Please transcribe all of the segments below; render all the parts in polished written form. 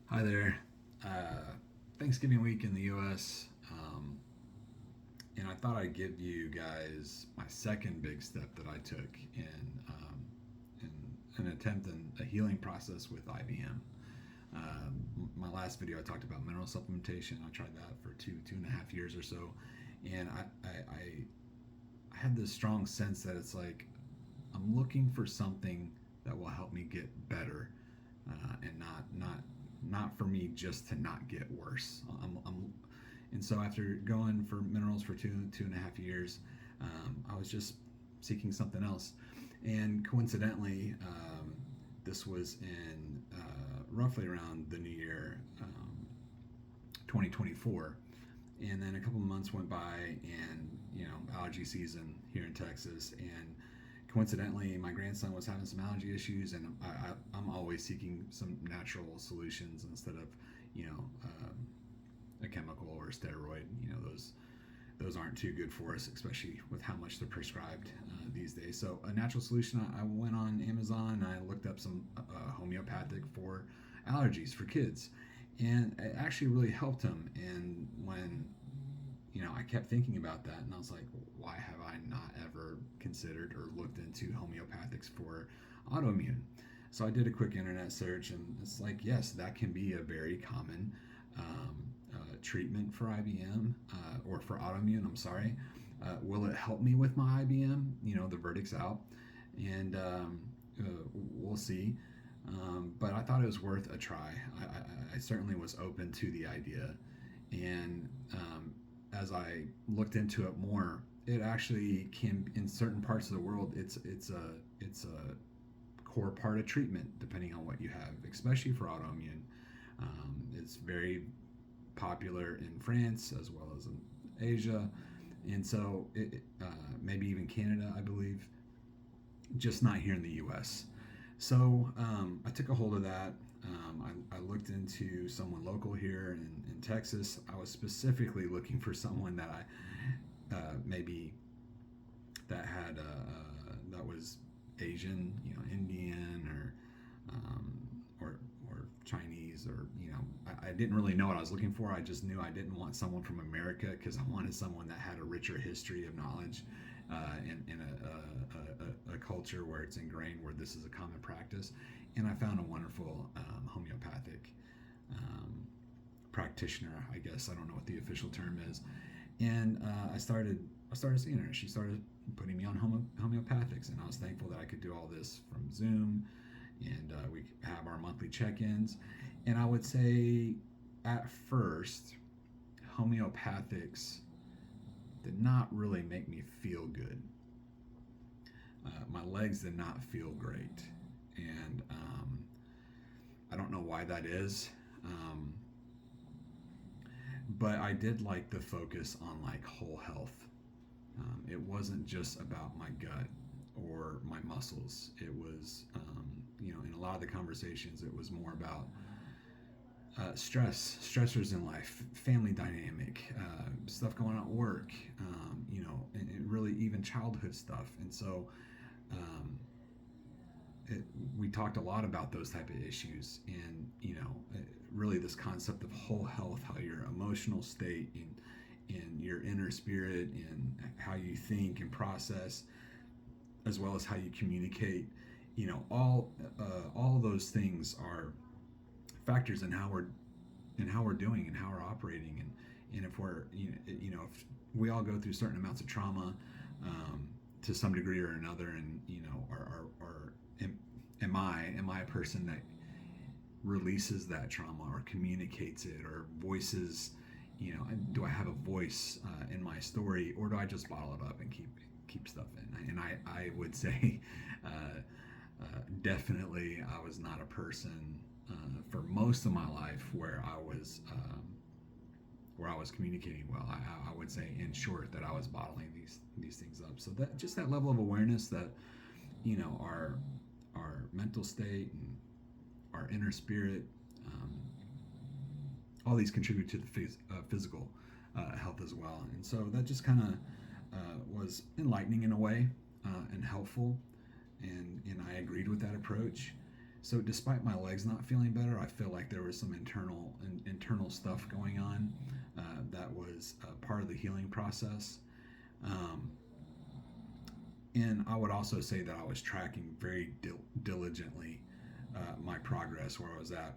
Hi there. Thanksgiving week in the U.S. And I thought I'd give you guys my second big step that I took in an attempt in a healing process with IBM. My last video I talked about mineral supplementation. I tried that for 2.5 years or so, and I had this strong sense that it's like I'm looking for something that will help me get better, and not for me just to not get worse. And so after going for minerals for 2.5 years, I was just seeking something else, and coincidentally, this was in roughly around the new year, 2024. And then a couple of months went by, and allergy season here in Texas, and coincidentally my grandson was having some allergy issues, and I'm always seeking some natural solutions instead of a chemical or a steroid. Those aren't too good for us, especially with how much they're prescribed these days. So a natural solution, I went on Amazon, I looked up some homeopathic for allergies for kids, and it actually really helped him. And when I kept thinking about that, and I was like, why have I not ever considered or looked into homeopathics for autoimmune? So I did a quick internet search, and it's like, yes, that can be a very common treatment for IBM, or for autoimmune. I'm sorry. Will it help me with my IBM? The verdict's out, and we'll see. But I thought it was worth a try. I certainly was open to the idea, and as I looked into it more, it actually can, in certain parts of the world, it's a core part of treatment depending on what you have, especially for autoimmune. It's very popular in France as well as in Asia, and so maybe even Canada, I believe, just not here in the U.S. So I took a hold of that. I looked into someone local here in Texas. I was specifically looking for someone that I maybe that was Asian, Indian, or Chinese, or I didn't really know what I was looking for. I just knew I didn't want someone from America, because I wanted someone that had a richer history of knowledge, in a culture where it's ingrained, where this is a common practice. And I found a wonderful homeopathic practitioner, I guess. I don't know what the official term is. And I started seeing her. She started putting me on homeopathics, and I was thankful that I could do all this from Zoom, and we have our monthly check-ins. And I would say, at first, homeopathics did not really make me feel good. My legs did not feel great, and I don't know why that is. Um, but I did like the focus on like whole health. It wasn't just about my gut or my muscles. It was, in a lot of the conversations, it was more about stressors in life, family dynamic, stuff going on at work, and really even childhood stuff. And so um, we talked a lot about those type of issues, and really this concept of whole health, how your emotional state and your inner spirit and how you think and process, as well as how you communicate, all those things are factors in how we're doing and how we're operating, and if we're if we all go through certain amounts of trauma, to some degree or another, and am I a person that releases that trauma or communicates it or voices, do I have a voice in my story, or do I just bottle it up and keep stuff in? And I would say, definitely I was not a person, for most of my life, where I was communicating well. I would say, in short, that I was bottling these things up. So that, just that level of awareness that our mental state and our inner spirit, um, all these contribute to the physical health as well. And so that just kind of was enlightening in a way, and helpful, and I agreed with that approach. So despite my legs not feeling better, I feel like there was some internal stuff going on that was part of the healing process. Um, and I would also say that I was tracking very diligently my progress, where I was at,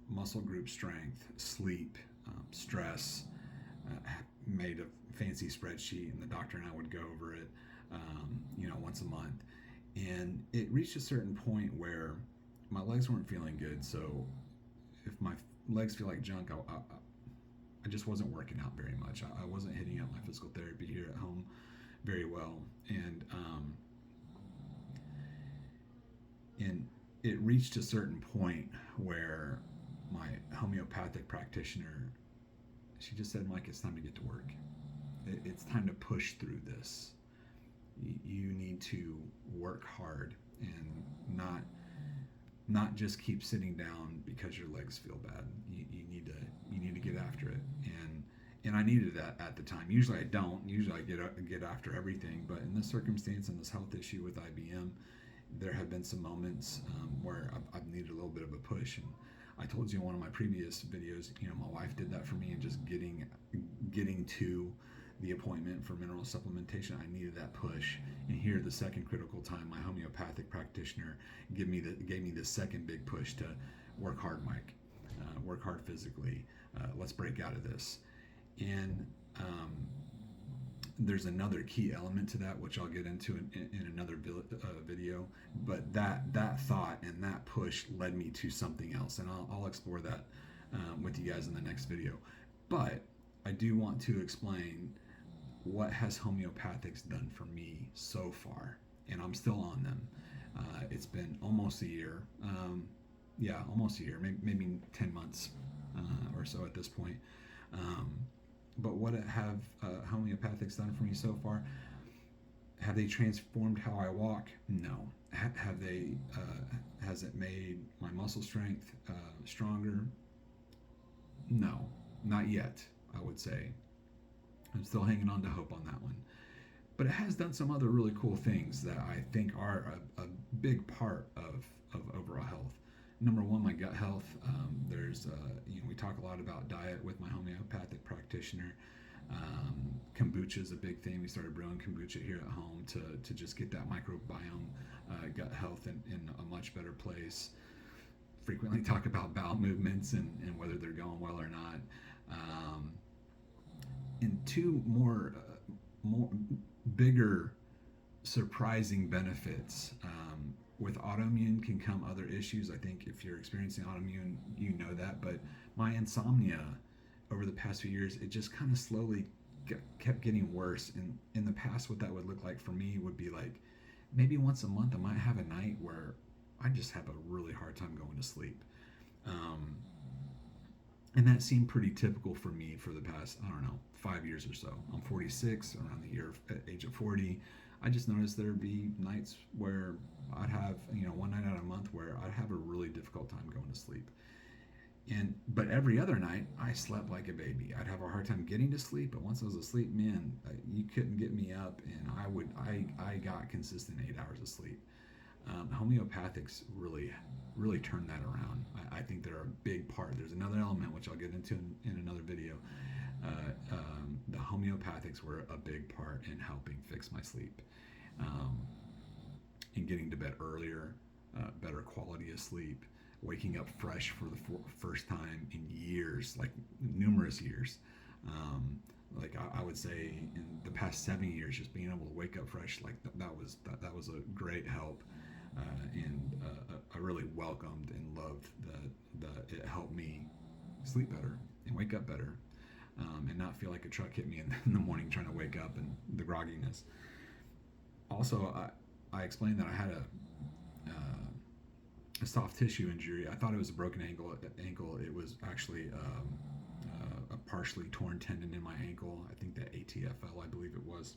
muscle group strength, sleep, stress. Made a fancy spreadsheet, and the doctor and I would go over it, once a month. And it reached a certain point where my legs weren't feeling good. So if my legs feel like junk, I just wasn't working out very much. I wasn't hitting up my physical therapy here at home very well, and it reached a certain point where my homeopathic practitioner, she just said, Mike, it's time to get to work. It's time to push through this. You need to work hard and not just keep sitting down because your legs feel bad. You need to get after it. And I needed that at the time. Usually I don't. Usually I get after everything. But in this circumstance and this health issue with IBM, there have been some moments where I've needed a little bit of a push. And I told you in one of my previous videos, my wife did that for me, and just getting to the appointment for mineral supplementation, I needed that push. And here, the second critical time, my homeopathic practitioner gave me the second big push to work hard, Mike. Work hard physically. Let's break out of this. And there's another key element to that, which I'll get into in another video. But that thought and that push led me to something else, and I'll explore that with you guys in the next video. But I do want to explain what has homeopathics done for me so far, and I'm still on them. It's been almost a year. Almost a year, maybe 10 months or so at this point. But what have homeopathics done for me so far? Have they transformed how I walk? No. Have they? Has it made my muscle strength stronger? No, not yet, I would say. I'm still hanging on to hope on that one. But it has done some other really cool things that I think are a big part of overall health. Number one, my gut health. We talk a lot about diet with my homeopathic practitioner. Kombucha is a big thing. We started brewing kombucha here at home to just get that microbiome, gut health in a much better place. Frequently talk about bowel movements and whether they're going well or not. And two more bigger surprising benefits. With autoimmune can come other issues. I think if you're experiencing autoimmune, you know that. But my insomnia over the past few years, it just kind of slowly kept getting worse. And in the past, what that would look like for me would be like maybe once a month I might have a night where I just have a really hard time going to sleep. And that seemed pretty typical for me for the past, 5 years or so. I'm 46, around the age of 40. I just noticed there'd be nights where I'd have, one night out of a month where I'd have a really difficult time going to sleep. But every other night, I slept like a baby. I'd have a hard time getting to sleep, but once I was asleep, man, you couldn't get me up, and I got consistent 8 hours of sleep. Homeopathics really turned that around. I think they're a big part. There's another element which I'll get into in another video. The homeopathics were a big part in helping fix my sleep, in getting to bed earlier, better quality of sleep, waking up fresh for the first time in years, like numerous years. I would say in the past 7 years, just being able to wake up fresh, like that was a great help. And I really welcomed and loved that it helped me sleep better and wake up better, and not feel like a truck hit me in the morning trying to wake up and the grogginess. Also, I explained that I had a soft tissue injury. I thought it was a broken ankle. It was actually a partially torn tendon in my ankle. I think the ATFL, I believe it was.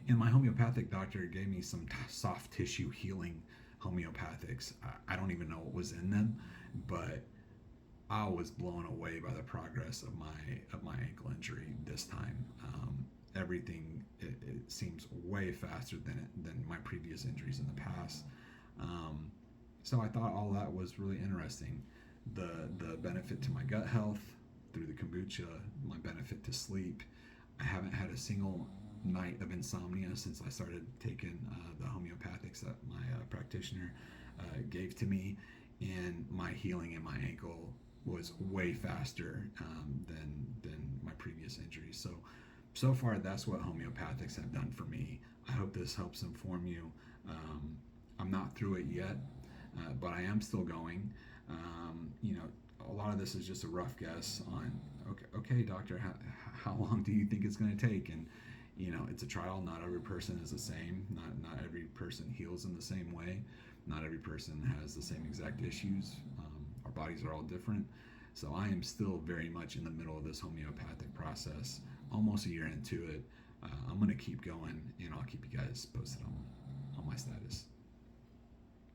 And my homeopathic doctor gave me some soft tissue healing homeopathics. I don't even know what was in them, but I was blown away by the progress of my ankle injury this time. Everything it seems way faster than my previous injuries in the past. So I thought all that was really interesting. The benefit to my gut health through the kombucha, my benefit to sleep. I haven't had a single night of insomnia since I started taking the homeopathics that my practitioner gave to me, and my healing in my ankle was way faster than my previous injuries. So far, that's what homeopathics have done for me. I hope this helps inform you. I'm not through it yet, but I am still going. You know, a lot of this is just a rough guess on, okay, doctor, how long do you think it's going to take? And you know, it's a trial. Not every person is the same. Not every person heals in the same way. Not every person has the same exact issues. Our bodies are all different. So I am still very much in the middle of this homeopathic process, almost a year into it. I'm going to keep going, and I'll keep you guys posted on my status.